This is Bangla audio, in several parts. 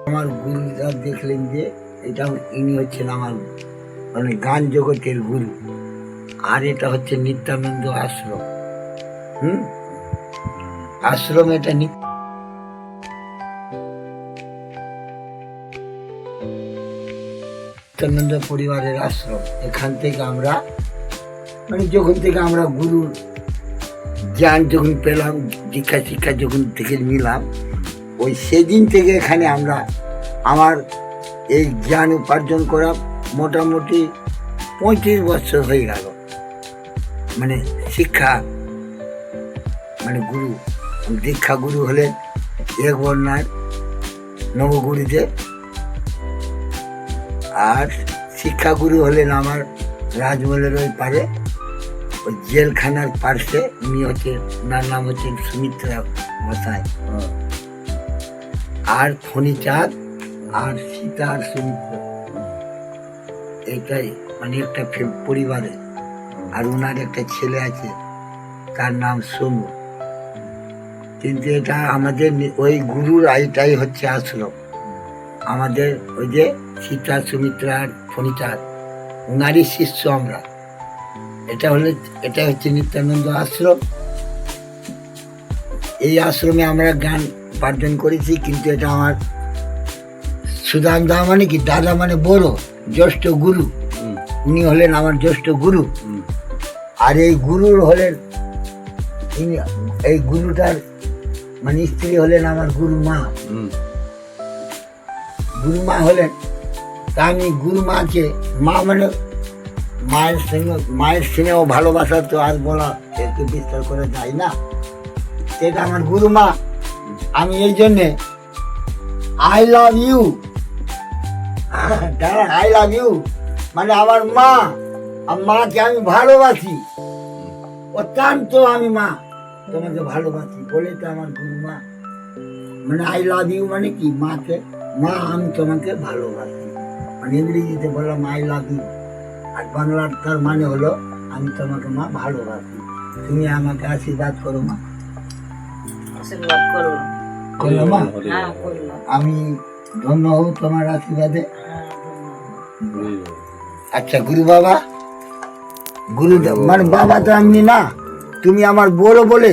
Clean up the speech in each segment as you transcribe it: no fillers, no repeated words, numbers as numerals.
আমার গুরুরা দেখলেন যে এটা ইনি হচ্ছেন আমার মানে গান জগতের গুরু, আর এটা হচ্ছে নিত্যানন্দ আশ্রম। আশ্রম এটা নিত্যানন্দ পরিবারের আশ্রম। এখান থেকে আমরা মানে যখন থেকে আমরা গুরুর জ্ঞান যখন পেলাম, দীক্ষা শিক্ষা যখন থেকে নিলাম, ওই সেদিন থেকে এখানে আমরা আমার এই জ্ঞান উপার্জন করা মোটামুটি 35 বছর হয়ে গেল। মানে শিক্ষা মানে গুরু দীক্ষা গুরু হলেন এক বর্ণার নবগুরুদেব, আর শিক্ষাগুরু হলেন আমার রাজমহলের ওই পারে ওই জেলখানার পার্শ্বে উনি হচ্ছে, ওনার নাম হচ্ছেন সুমিত্রা মশাই, আর ফণিচাঁদ আর সীতা আর সুমিত্রা, এইটাই মানে একটা পরিবারে। আর ওনার একটা ছেলে আছে তার নাম সোনু। কিন্তু এটা আমাদের ওই গুরুর এইটাই হচ্ছে আশ্রম। আমাদের ওই যে সীতা সুমিত্রা আর ফণিচাঁদ ওনারই শিষ্য আমরা। এটা হচ্ছে নিত্যানন্দ আশ্রম। এই আশ্রমে আমরা জ্ঞান উপার্জন করেছি। কিন্তু এটা আমার সুদাম দা মানে কি দাদা মানে বড় জ্যেষ্ঠ গুরু, উনি হলেন আমার জ্যেষ্ঠ গুরু। আর এই গুরুর হলেন এই গুরুটার মানে স্ত্রী হলেন আমার গুরুমা। গুরুমা হলেন তা আমি গুরুমাকে মা মানে মায়ের স্নেহ ভালোবাসা তো আর বলা একটু বিস্তার করে যায় না, সেটা আমার গুরুমা। আমি এই জন্যে I love you, I love you মানে আমার মা, মাকে আমি ভালোবাসি অত্যন্ত। আমি মা তোমাকে ভালোবাসি বলে তো আমার গুরুমা মানে আই লাভ ইউ মানে কি মাকে, মা আমি তোমাকে ভালোবাসি মানে ইংরেজিতে বললাম আই লাভ ইউ, আর বাংলার তার মানে হলো আমি তোমাকে মা ভালোবাসি, তুমি আমাকে আশীর্বাদ করো মা। আশীর্বাদ করো মা, হ্যাঁ, আমি ধন্য হব তোমার আশীর্বাদে। আচ্ছা গুরু বাবা, গুরু মানে বাবা তো আমি না, তুমি আমার বড় বলে,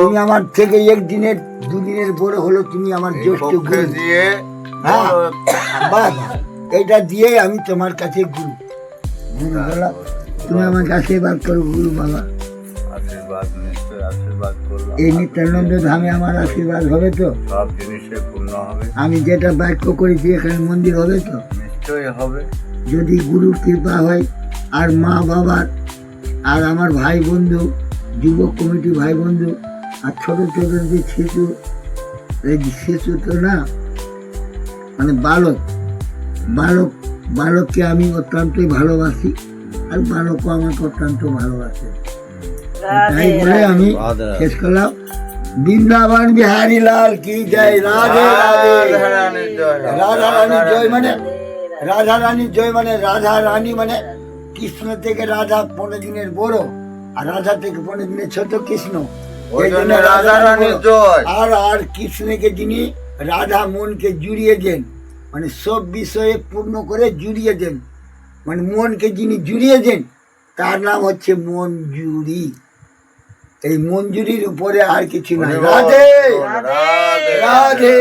তুমি আমার থেকে একদিনের দুদিনের বড় হলো, তুমি আমার জ্যেষ্ঠ গুরু দিয়ে। হ্যাঁ বাবা, এইটা দিয়ে আমি তোমার কাছে গুরু। গুরু বলা তুমি আমাকে আশীর্বাদ করো গুরু বাবা। এই নিত্যানন্দ ধামে আমার আশীর্বাদ হবে তো? সব জিনিসে পূর্ণ হবে। আমি যেটা বাক্য করেছি এখানে মন্দির হবে তো? নিশ্চয়ই হবে যদি গুরুর কৃপা হয়। আর মা বাবার আর আমার ভাই বন্ধু, যুবক কমিটি ভাই বন্ধু, আর ছোট ছোট যে শিশু, এই শিশু তো না মানে বালককে আমি অত্যন্তই ভালোবাসি, আর বালকও আমাকে অত্যন্ত ভালোবাসে। তাই বলে আমি শেষ করলাম। বৃন্দাবন বিহারী লাল কি জয়, রাধে রাধে। রাধা রানী জয় মানে রাধা রানী জয় মানে রাধা রানী মানে কৃষ্ণ থেকে রাধা 15 দিনের বড়, আর রাধা থেকে 15 দিনের ছোট কৃষ্ণ, ওই জন্য রাধা রানীর জয়। আর কৃষ্ণকে যিনি রাধা মনকে জুড়িয়ে দেন, মানে সব বিষয়ে পূর্ণ করে জুড়িয়ে দেন, মানে মনকে যিনি জুড়িয়ে দেন তার নাম হচ্ছে মঞ্জুরি। এই মঞ্জুরির উপরে আর কিছু নাই। রাধে রাধে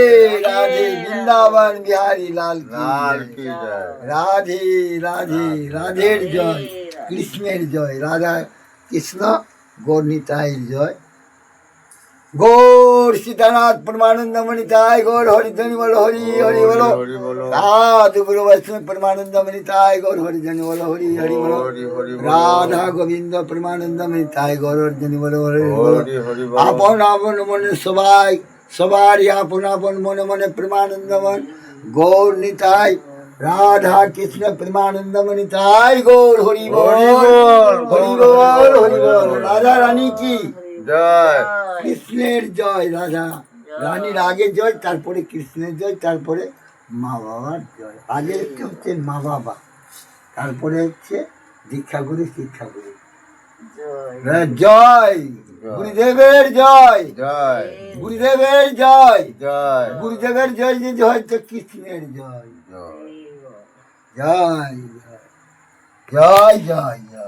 রাধে, বৃন্দাবন বিহারী লাল কি জয়। রাধে রাধে, রাধের জয়, কৃষ্ণের জয়, রাধা কৃষ্ণ গৌর নিতাই জয়। গৌর সীতানাথ পরমানন্দ মণিতাই গৌর, হরিধনি বলো হরি হরি বলো, সাধু গুরু বৈষ্ণব পরমানন্দ মণিতাই গৌর, হরিধনি বলো হরি হরি বলো, রাধা গোবিন্দ পরমানন্দ মণিতাই গৌর, হরিধনি বলো হরি বলো। আপন আপন মনে সবাই, সবারই আপন আপন মনে মনে প্রেমানন্দ মন গৌর নিতাই, রাধা কৃষ্ণ প্রেমানন্দ মণিতাই গৌর, হরি বল হরি বল হরি বল। রাধা রানী কি জয়, কৃষ্ণের জয়। রাধা রানীর আগে জয়, তারপরে কৃষ্ণের জয়, তারপরে মা বাবার জয়। আগে হচ্ছে মা বাবা, তারপরে হচ্ছে দীক্ষাগুরু শিক্ষাগুরু জয়। গুরুদেবের জয়, জয় গুরুদেবের জয়, জয় গুরুদেবের জয় যে জয় তো কৃষ্ণের জয়, জয় জয় জয় জয় জয়।